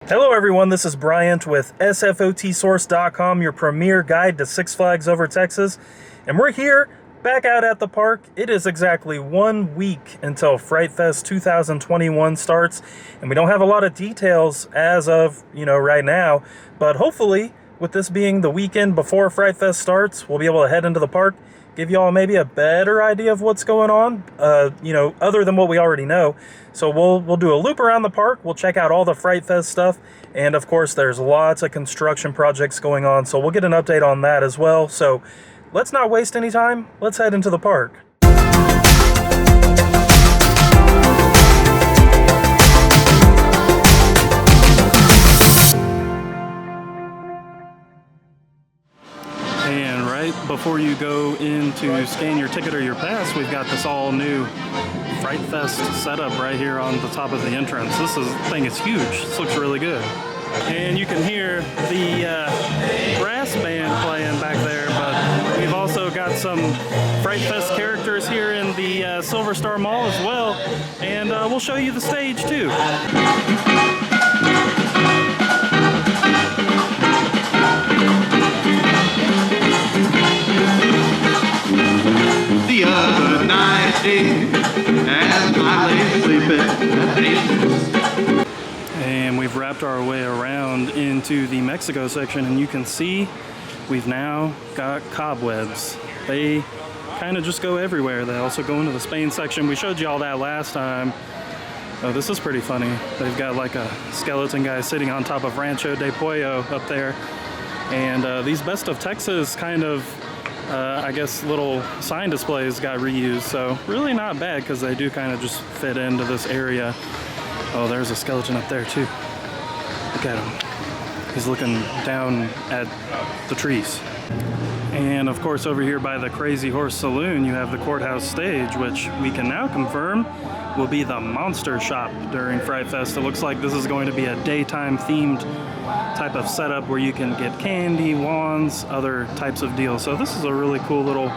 Hello everyone, this is Bryant with SFOTsource.com, your premier guide to Six Flags over Texas. And we're here, back out at the park. It is exactly 1 week until Fright Fest 2021 starts. And we don't have a lot of details as of, right now. But hopefully, with this being the weekend before Fright Fest starts, we'll be able to head into the park, give y'all maybe a better idea of what's going on, other than what we already know. So we'll do a loop around the park, we'll check out all the Fright Fest stuff, and of course there's lots of construction projects going on, so we'll get an update on that as well. So let's not waste any time, let's head into the park. And right before you go in to scan your ticket or your pass, we've got this all new Fright Fest setup right here on the top of the entrance. This thing is huge. This looks really good. And you can hear the brass band playing back there, but we've also got some Fright Fest characters here in the Silver Star Mall as well, and we'll show you the stage too. The other night, as I lay sleeping. And we've wrapped our way around into the Mexico section, and you can see we've now got cobwebs. They kind of just go everywhere. They also go into the Spain section. We showed you all that last time. Oh, this is pretty funny. They've got like a skeleton guy sitting on top of Rancho de Pollo up there. And these Best of Texas kind of I guess little sign displays got reused, so really not bad because they do kind of just fit into this area. Oh, there's a skeleton up there too. Look at him. He's looking down at the trees. And of course over here by the Crazy Horse Saloon you have the courthouse stage, which we can now confirm will be the monster shop during Fright Fest. It looks like this is going to be a daytime themed type of setup where you can get candy, wands, other types of deals. So this is a really cool little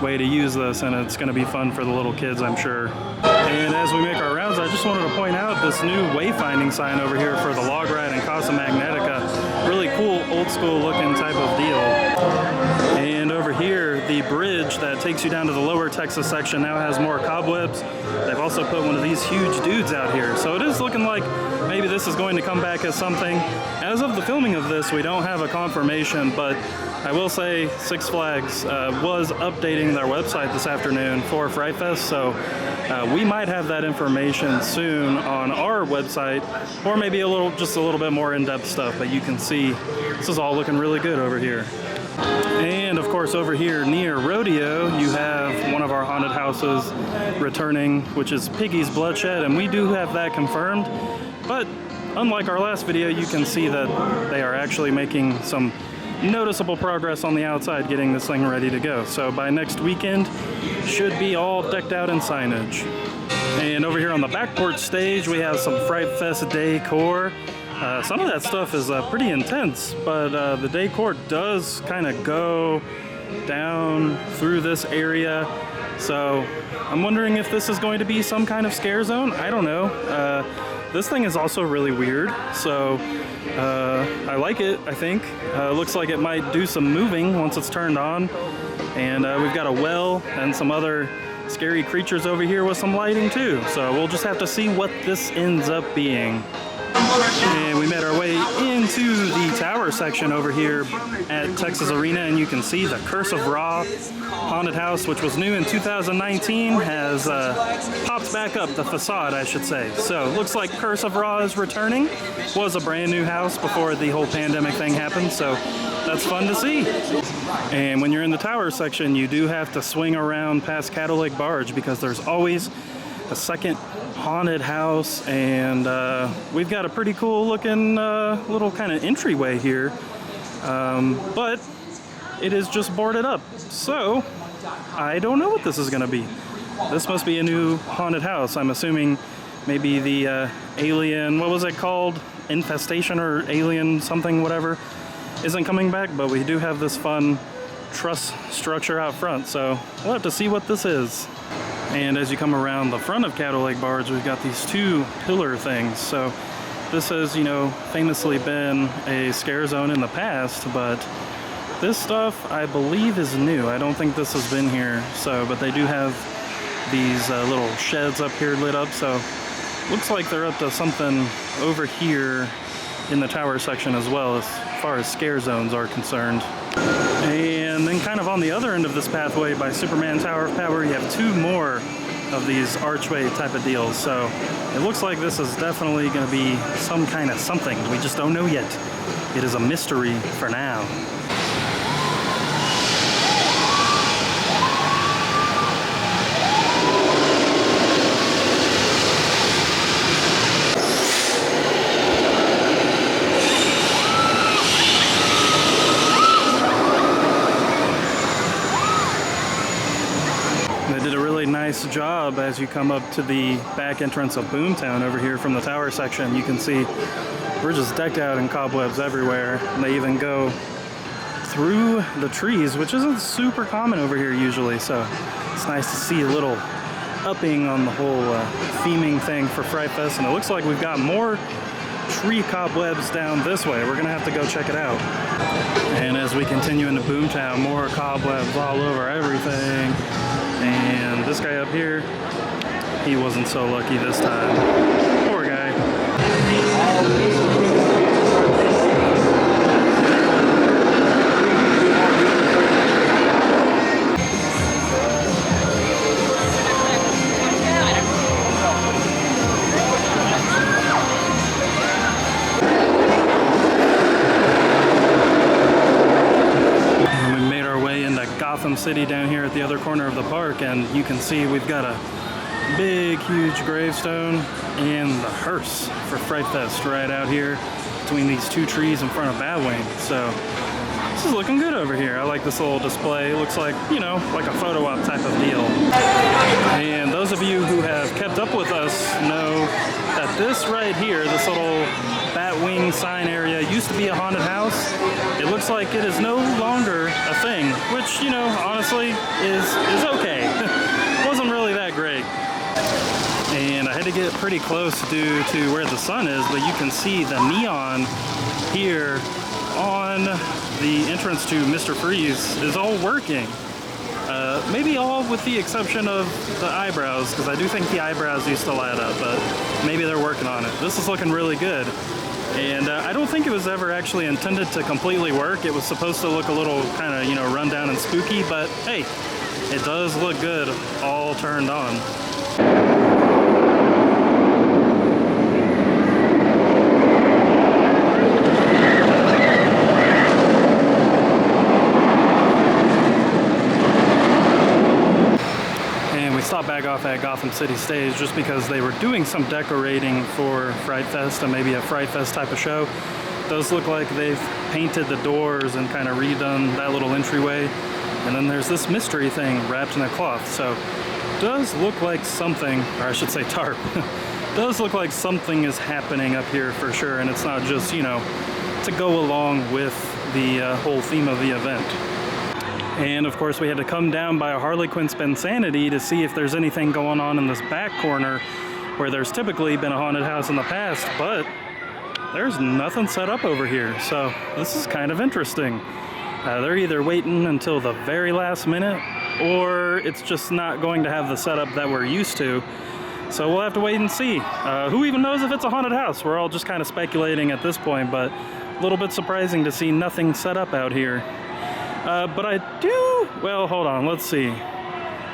way to use this, and it's going to be fun for the little kids, I'm sure. And as we make our rounds, I just wanted to point out this new wayfinding sign over here for the log ride and Casa Magnetica. Really cool, old school looking type of deal. And over here, the bridge that takes you down to the lower Texas section now has more cobwebs. They've also put one of these huge dudes out here. So it is looking like maybe this is going to come back as something. As of the filming of this, we don't have a confirmation, but I will say Six Flags was updating their website this afternoon for Fright Fest, so we might have that information soon on our website, or maybe just a little bit more in-depth stuff, but you can see this is all looking really good over here. And of course over here near Rodeo you have one of our haunted houses returning, which is Piggy's Bloodshed, and we do have that confirmed. But unlike our last video, you can see that they are actually making some noticeable progress on the outside getting this thing ready to go. So by next weekend should be all decked out in signage. And over here on the back porch stage we have some Fright Fest decor. Some of that stuff is pretty intense, but the decor does kind of go down through this area. So I'm wondering if this is going to be some kind of scare zone. I don't know. This thing is also really weird, so I like it, I think. Looks like it might do some moving once it's turned on. And we've got a well and some other scary creatures over here with some lighting too. So we'll just have to see what this ends up being. And we made our way into the tower section over here at Texas Arena, and you can see the Curse of Ra haunted house, which was new in 2019, has popped back up, the facade I should say. So looks like Curse of Ra is returning. Was a brand new house before the whole pandemic thing happened, so that's fun to see. And when you're in the tower section you do have to swing around past Cattle Lake Barge because there's always a second haunted house, and we've got a pretty cool looking little kind of entryway here, but it is just boarded up, so I don't know what this is gonna be. This must be a new haunted house. I'm assuming maybe the alien, what was it called, infestation or alien something, whatever, isn't coming back, but we do have this fun truss structure out front, so we'll have to see what this is. And as you come around the front of Cattle Lake Barge, we've got these two pillar things. So this has, you know, famously been a scare zone in the past, but this stuff I believe is new. I don't think this has been here, so, but they do have these little sheds up here lit up, so looks like they're up to something over here in the tower section as well, as far as scare zones are concerned. And then kind of on the other end of this pathway by Superman Tower of Power, you have two more of these archway type of deals. So it looks like this is definitely going to be some kind of something. We just don't know yet. It is a mystery for now. Nice job as you come up to the back entrance of Boomtown over here from the tower section. You can see we're just decked out in cobwebs everywhere, and they even go through the trees, which isn't super common over here usually, so it's nice to see a little upping on the whole theming thing for Fright Fest. And it looks like we've got more tree cobwebs down this way. We're gonna have to go check it out. And as we continue into Boomtown, more cobwebs all over everything. And this guy up here, he wasn't so lucky this time. Poor guy. City down here at the other corner of the park, and you can see we've got a big huge gravestone and the hearse for Fright Fest right out here between these two trees in front of Batwing. So this is looking good over here. I like this little display. It looks like, you know, like a photo op type of deal. And those of you who have kept up with us know that this right here, this little Batwing sign area, used to be a haunted house. It looks like it is no longer a thing, which, you know, honestly is okay. Wasn't really that great. And I had to get pretty close due to where the sun is, but you can see the neon here on the entrance to Mr. Freeze is all working. Maybe all with the exception of the eyebrows, because I do think the eyebrows used to light up, but maybe they're working on it. This is looking really good. And I don't think it was ever actually intended to completely work. It was supposed to look a little kind of, you know, run down and spooky, but hey, it does look good all turned on. Stopped back off at Gotham City Stage just because they were doing some decorating for Fright Fest and maybe a Fright Fest type of show. It does look like they've painted the doors and kind of redone that little entryway. And then there's this mystery thing wrapped in a cloth. So it does look like something, or I should say tarp, does look like something is happening up here for sure. And it's not just, you know, to go along with the whole theme of the event. And of course we had to come down by a Harley Quinn Spensanity to see if there's anything going on in this back corner where there's typically been a haunted house in the past, but there's nothing set up over here. So this is kind of interesting. They're either waiting until the very last minute or it's just not going to have the setup that we're used to. So we'll have to wait and see. Who even knows if it's a haunted house? We're all just kind of speculating at this point, but a little bit surprising to see nothing set up out here. But I do, well, hold on, let's see.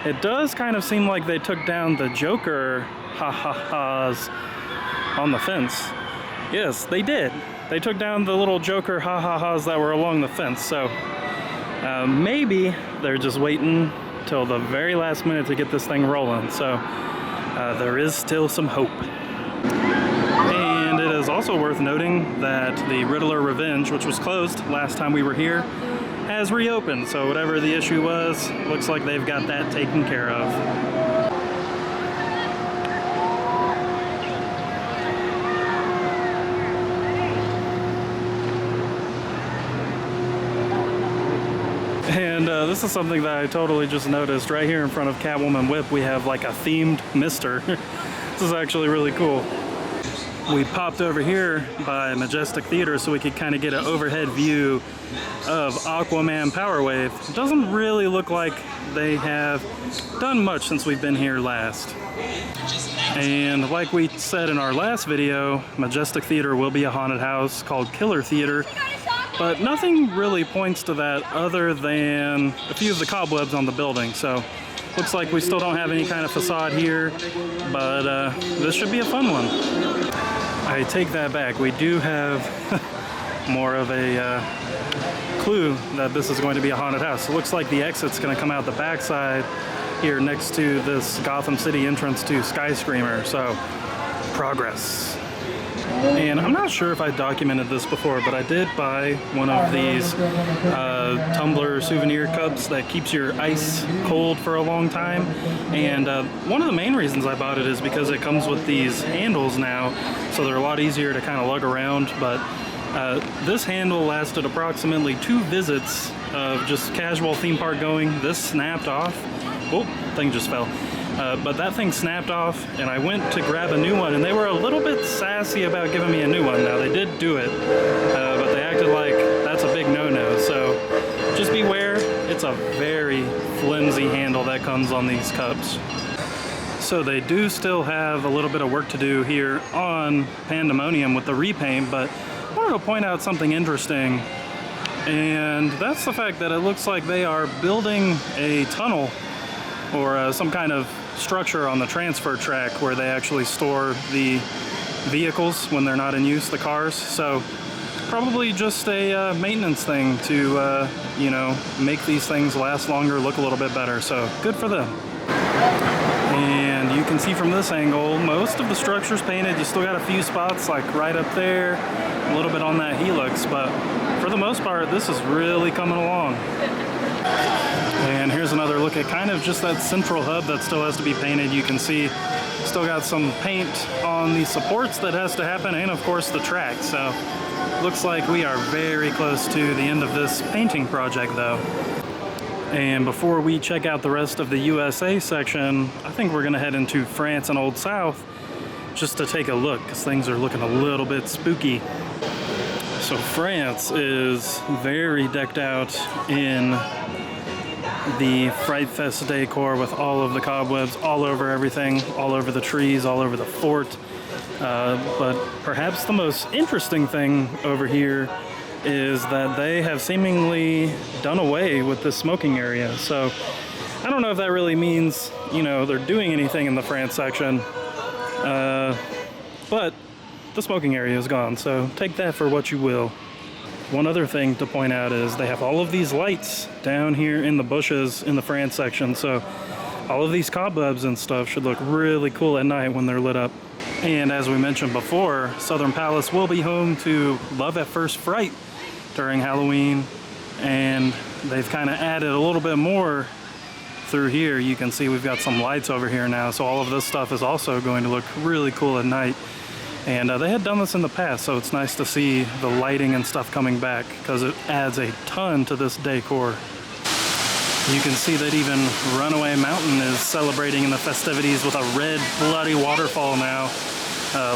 It does kind of seem like they took down the Joker ha-ha-has on the fence. Yes, they did. They took down the little Joker ha-ha-has that were along the fence. So maybe they're just waiting till the very last minute to get this thing rolling. So there is still some hope. And it is also worth noting that the Riddler Revenge, which was closed last time we were here, has reopened, so whatever the issue was, looks like they've got that taken care of. And this is something that I totally just noticed. Right here in front of Catwoman Whip, we have like a themed mister. This is actually really cool. we popped over here by Majestic Theater so we could kind of get an overhead view of Aquaman Power Wave. It doesn't really look like they have done much since we've been here last. And like we said in our last video, Majestic Theater will be a haunted house called Killer Theater, but nothing really points to that other than a few of the cobwebs on the building. So looks like we still don't have any kind of facade here, but this should be a fun one. I take that back. We do have more of a clue that this is going to be a haunted house. It looks like the exit's going to come out the backside here next to this Gotham City entrance to Skyscreamer. So, progress. And I'm not sure if I documented this before, but I did buy one of these tumbler souvenir cups that keeps your ice cold for a long time. And one of the main reasons I bought it is because it comes with these handles now, so they're a lot easier to kind of lug around. But this handle lasted approximately 2 visits of just casual theme park going. This snapped off. Oh, thing just fell. But that thing snapped off, and I went to grab a new one, and they were a little bit sassy about giving me a new one. Now, they did do it, but they acted like that's a big no-no. So just beware. It's a very flimsy handle that comes on these cups. So they do still have a little bit of work to do here on Pandemonium with the repaint, but I wanted to point out something interesting, and that's the fact that it looks like they are building a tunnel or some kind of structure on the transfer track where they actually store the vehicles when they're not in use, the cars. So probably just a maintenance thing to, you know, make these things last longer, look a little bit better. So good for them. And you can see from this angle, most of the structure's painted. You still got a few spots like right up there, a little bit on that helix, but for the most part, this is really coming along. And here's another look at kind of just that central hub that still has to be painted. You can see still got some paint on the supports that has to happen, and of course the track. So looks like we are very close to the end of this painting project though. And before we check out the rest of the USA section, I think we're gonna head into France and Old South just to take a look, because things are looking a little bit spooky. So France is very decked out in the Fright Fest decor with all of the cobwebs all over everything, all over the trees, all over the fort. But perhaps the most interesting thing over here is that they have seemingly done away with the smoking area. So I don't know if that really means, you know, they're doing anything in the France section, but the smoking area is gone, so take that for what you will. One other thing to point out is they have all of these lights down here in the bushes in the France section, so all of these cobwebs and stuff should look really cool at night when they're lit up. And as we mentioned before, Southern Palace will be home to Love at First Fright during Halloween, and they've kind of added a little bit more through here. You can see we've got some lights over here now, so all of this stuff is also going to look really cool at night. And they had done this in the past, so it's nice to see the lighting and stuff coming back, because it adds a ton to this decor. You can see that even Runaway Mountain is celebrating in the festivities with a red bloody waterfall now.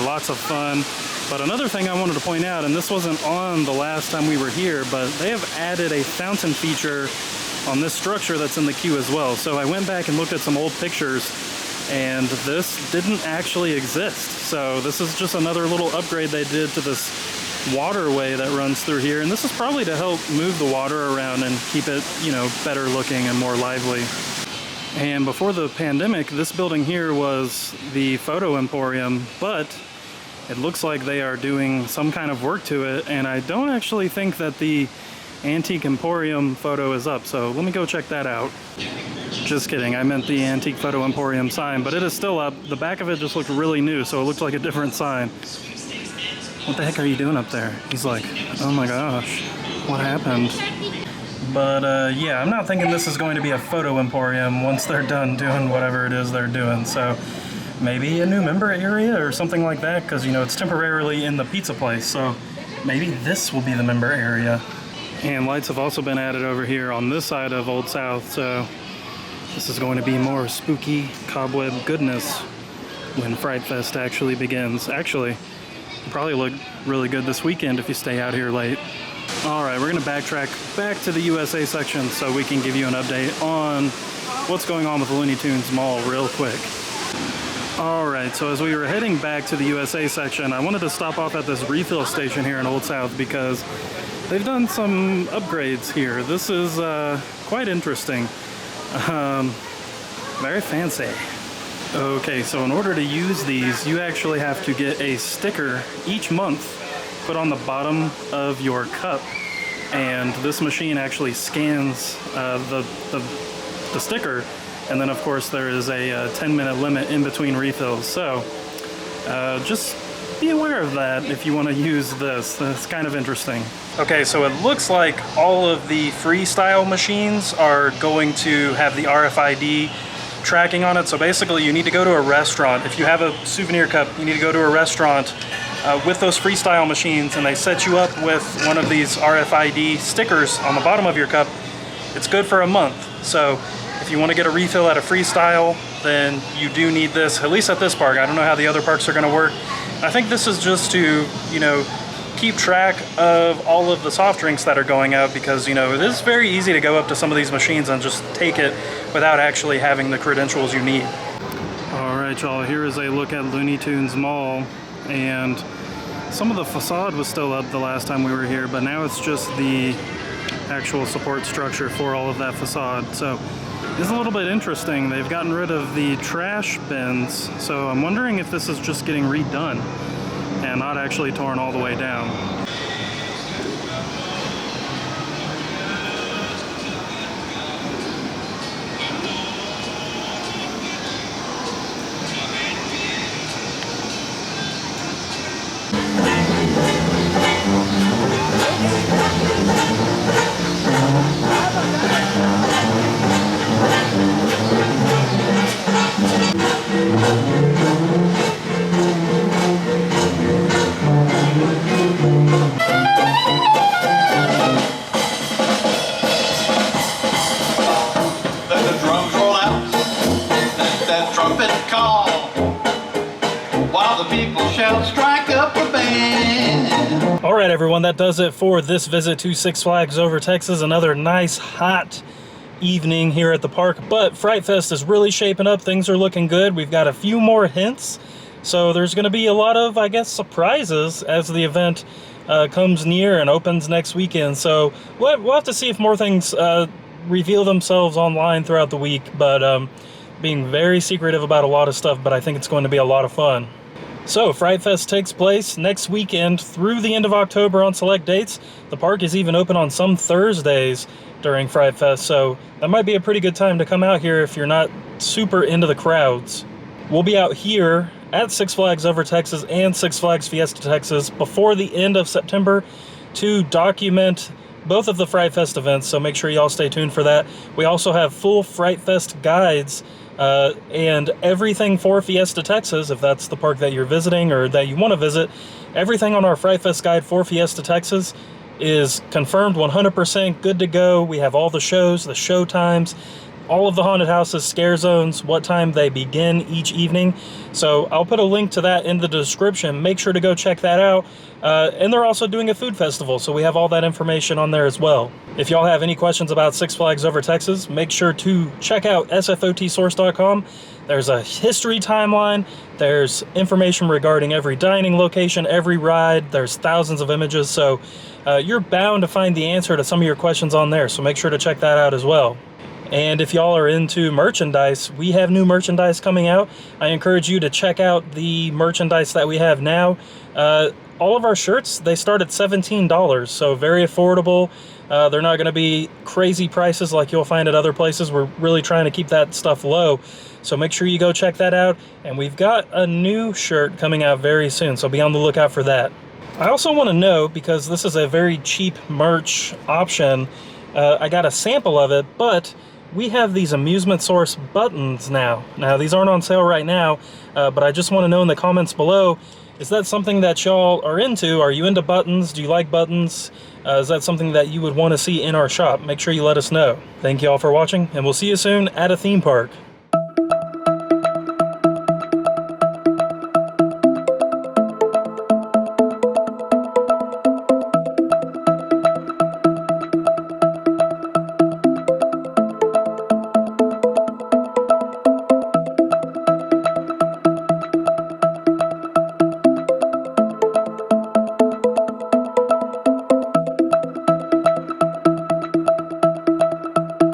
Lots of fun. But another thing I wanted to point out, and this wasn't on the last time we were here, but they have added a fountain feature on this structure that's in the queue as well. So I went back and looked at some old pictures, and this didn't actually exist. So this is just another little upgrade they did to this waterway that runs through here, and this is probably to help move the water around and keep it, you know, better looking and more lively. And before the pandemic, this building here was the Photo Emporium, but it looks like they are doing some kind of work to it, and I don't actually think that the Antique Emporium photo is up, so let me go check that out. Just kidding, I meant the Antique Photo Emporium sign, but it is still up. The back of it just looked really new, so it looked like a different sign. What the heck are you doing up there? He's like, oh my gosh, what happened? But yeah, I'm not thinking this is going to be a photo emporium once they're done doing whatever it is they're doing. So maybe a new member area or something like that, because, you know, it's temporarily in the pizza place. So maybe this will be the member area. And lights have also been added over here on this side of Old South. So this is going to be more spooky cobweb goodness when Fright Fest actually begins. Actually, Probably look really good this weekend if you stay out here late. All right, we're gonna backtrack back to the USA section so we can give you an update on what's going on with the Looney Tunes Mall real quick. All right, so as we were heading back to the USA section, I wanted to stop off at this refill station here in Old South because they've done some upgrades here. This is quite interesting. Very fancy. Okay, so in order to use these, you actually have to get a sticker each month put on the bottom of your cup, and this machine actually scans the sticker, and then of course there is a 10-minute limit in between refills. So just be aware of that if you want to use this. It's kind of interesting. Okay, so it looks like all of the freestyle machines are going to have the RFID tracking on it. So basically you need to go to a restaurant. If you have a souvenir cup, you need to go to a restaurant with those freestyle machines, and they set you up with one of these RFID stickers on the bottom of your cup. It's good for a month. So if you want to get a refill at a freestyle, then you do need this, at least at this park. I don't know how the other parks are going to work. I think this is just to, you know, keep track of all of the soft drinks that are going out, because, you know, it is very easy to go up to some of these machines and just take it without actually having the credentials you need. All right, y'all, here is a look at Looney Tunes Mall, and some of the facade was still up the last time we were here, but now it's just the actual support structure for all of that facade. So it's a little bit interesting. They've gotten rid of the trash bins, so I'm wondering if this is just getting redone and not actually torn all the way down. Alright everyone, that does it for this visit to Six Flags Over Texas. Another nice hot evening here at the park, but Fright Fest is really shaping up. Things are looking good. We've got a few more hints, so there's going to be a lot of, I guess, surprises as the event comes near and opens next weekend. So we'll have to see if more things reveal themselves online throughout the week, but being very secretive about a lot of stuff, but I think it's going to be a lot of fun. So, Fright Fest takes place next weekend through the end of October on select dates. The park is even open on some Thursdays during Fright Fest, so that might be a pretty good time to come out here if you're not super into the crowds. We'll be out here at Six Flags Over Texas and Six Flags Fiesta Texas before the end of September to document both of the Fright Fest events, so make sure y'all stay tuned for that. We also have full Fright Fest guides and everything for Fiesta Texas, if that's the park that you're visiting or that you want to visit. Everything on our Fright Fest guide for Fiesta Texas is confirmed 100% good to go. We have all the shows, the show times, all of the haunted houses, scare zones, what time they begin each evening. So I'll put a link to that in the description. Make sure to go check that out. And they're also doing a food festival, so we have all that information on there as well. If y'all have any questions about Six Flags Over Texas, make sure to check out sfotsource.com. There's a history timeline, there's information regarding every dining location, every ride, there's thousands of images, so you're bound to find the answer to some of your questions on there, so make sure to check that out as well. And if y'all are into merchandise, we have new merchandise coming out. I encourage you to check out the merchandise that we have now. All of our shirts, they start at $17, so very affordable. They're not going to be crazy prices like you'll find at other places. We're really trying to keep that stuff low, so make sure you go check that out. And we've got a new shirt coming out very soon, so be on the lookout for that. I also want to know, because this is a very cheap merch option, I got a sample of it, but we have these Amusement Source buttons now. Now, these aren't on sale right now, but I just want to know in the comments below, is that something that y'all are into? Are you into buttons? Do you like buttons? Is that something that you would want to see in our shop? Make sure you let us know. Thank you all for watching, and we'll see you soon at a theme park.